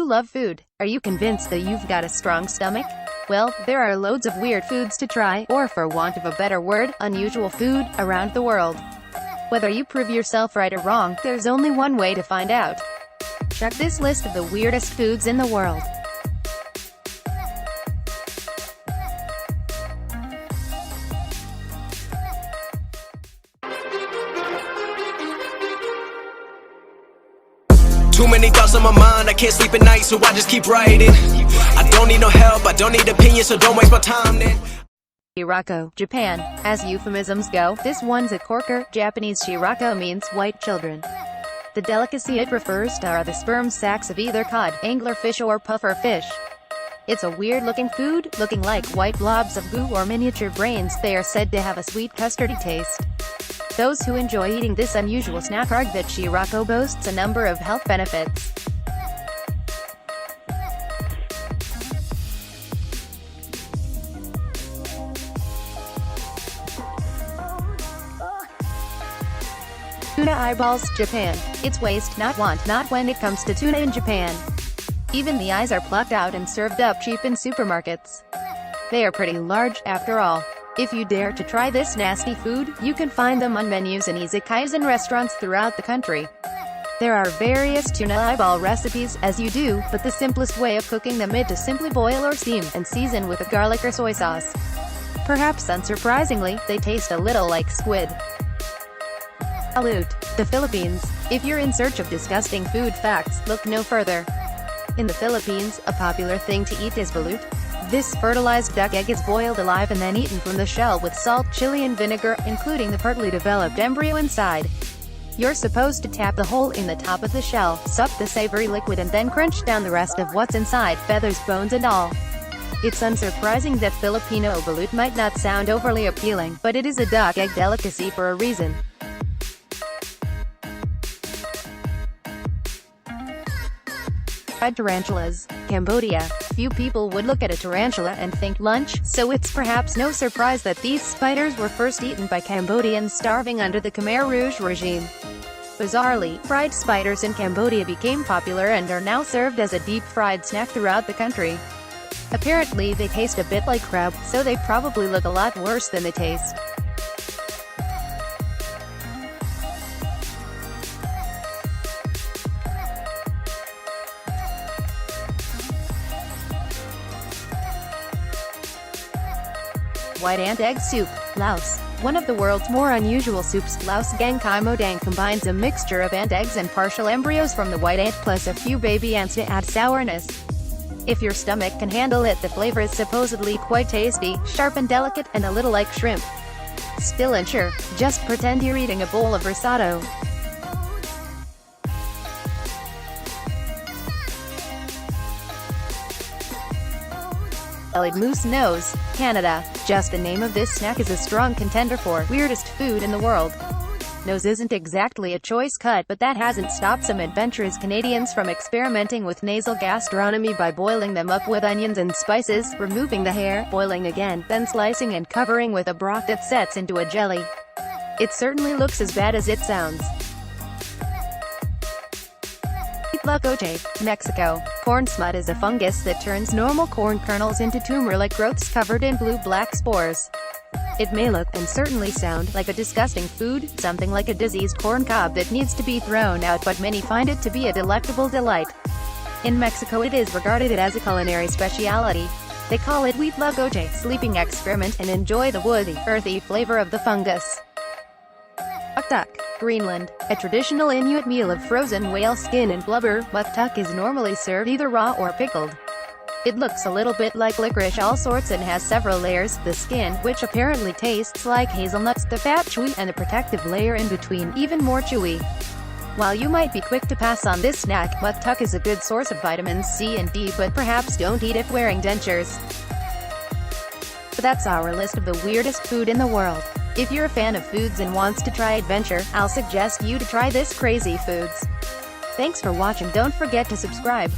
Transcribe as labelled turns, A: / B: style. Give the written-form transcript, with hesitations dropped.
A: you love food? Are you convinced that you've got a strong stomach? Well, there are loads of weird foods to try, or for want of a better word, unusual food, around the world. Whether you prove yourself right or wrong, there's only one way to find out. Check this list of the weirdest foods in the world.
B: Too many thoughts on my mind, I can't sleep at night, so I just keep writing. I don't need no help, I don't need opinions, so don't waste my time then.
A: Shirako, Japan. As euphemisms go, this one's a corker. Japanese Shirako means white children. The delicacy it refers to are the sperm sacs of either cod, anglerfish or puffer fish. It's a weird-looking food, looking like white blobs of goo or miniature brains. They are said to have a sweet custardy taste. Those who enjoy eating this unusual snack argue that Shirako boasts a number of health benefits. Tuna eyeballs, Japan. It's waste, not want, not when it comes to tuna in Japan. Even the eyes are plucked out and served up cheap in supermarkets. They are pretty large, after all. If you dare to try this nasty food, you can find them on menus in izakayas and restaurants throughout the country. There are various tuna eyeball recipes, as you do, but the simplest way of cooking them is to simply boil or steam, and season with a garlic or soy sauce. Perhaps unsurprisingly, they taste a little like squid. Balut, the Philippines. If you're in search of disgusting food facts, look no further. In the Philippines, a popular thing to eat is balut. This fertilized duck egg is boiled alive and then eaten from the shell with salt, chili and vinegar, including the partly developed embryo inside. You're supposed to tap the hole in the top of the shell, suck the savory liquid and then crunch down the rest of what's inside, feathers, bones and all. It's unsurprising that Filipino balut might not sound overly appealing, but it is a duck egg delicacy for a reason. Fried tarantulas, Cambodia. Few people would look at a tarantula and think lunch, so it's perhaps no surprise that these spiders were first eaten by Cambodians starving under the Khmer Rouge regime. Bizarrely, fried spiders in Cambodia became popular and are now served as a deep-fried snack throughout the country. Apparently they taste a bit like crab, so they probably look a lot worse than they taste. White ant egg soup, Laos. One of the world's more unusual soups, Laos Gang Kai Mo Dang, combines a mixture of ant eggs and partial embryos from the white ant plus a few baby ants to add sourness. If your stomach can handle it, the flavor is supposedly quite tasty, sharp and delicate, and a little like shrimp. Still unsure? Just pretend you're eating a bowl of risotto. Moose nose, Canada. Just the name of this snack is a strong contender for weirdest food in the world. Nose isn't exactly a choice cut, but that hasn't stopped some adventurous Canadians from experimenting with nasal gastronomy by boiling them up with onions and spices, removing the hair, boiling again, then slicing and covering with a broth that sets into a jelly. It certainly looks as bad as it sounds. Lacoche, Mexico. Corn smut is a fungus that turns normal corn kernels into tumor-like growths covered in blue-black spores. It may look, and certainly sound, like a disgusting food, something like a diseased corn cob that needs to be thrown out, but many find it to be a delectable delight. In Mexico it is regarded as a culinary speciality. They call it wheat lacoche, sleeping experiment, and enjoy the woody, earthy flavor of the fungus. Duck, Greenland. A traditional Inuit meal of frozen whale skin and blubber, muktuk is normally served either raw or pickled. It looks a little bit like licorice all sorts and has several layers, the skin, which apparently tastes like hazelnuts, the fat chewy, and the protective layer in between, even more chewy. While you might be quick to pass on this snack, muktuk is a good source of vitamins C and D, but perhaps don't eat it wearing dentures. But that's our list of the weirdest food in the world. If you're a fan of foods and wants to try adventure, I'll suggest you to try this crazy foods. Thanks for watching. Don't forget to subscribe.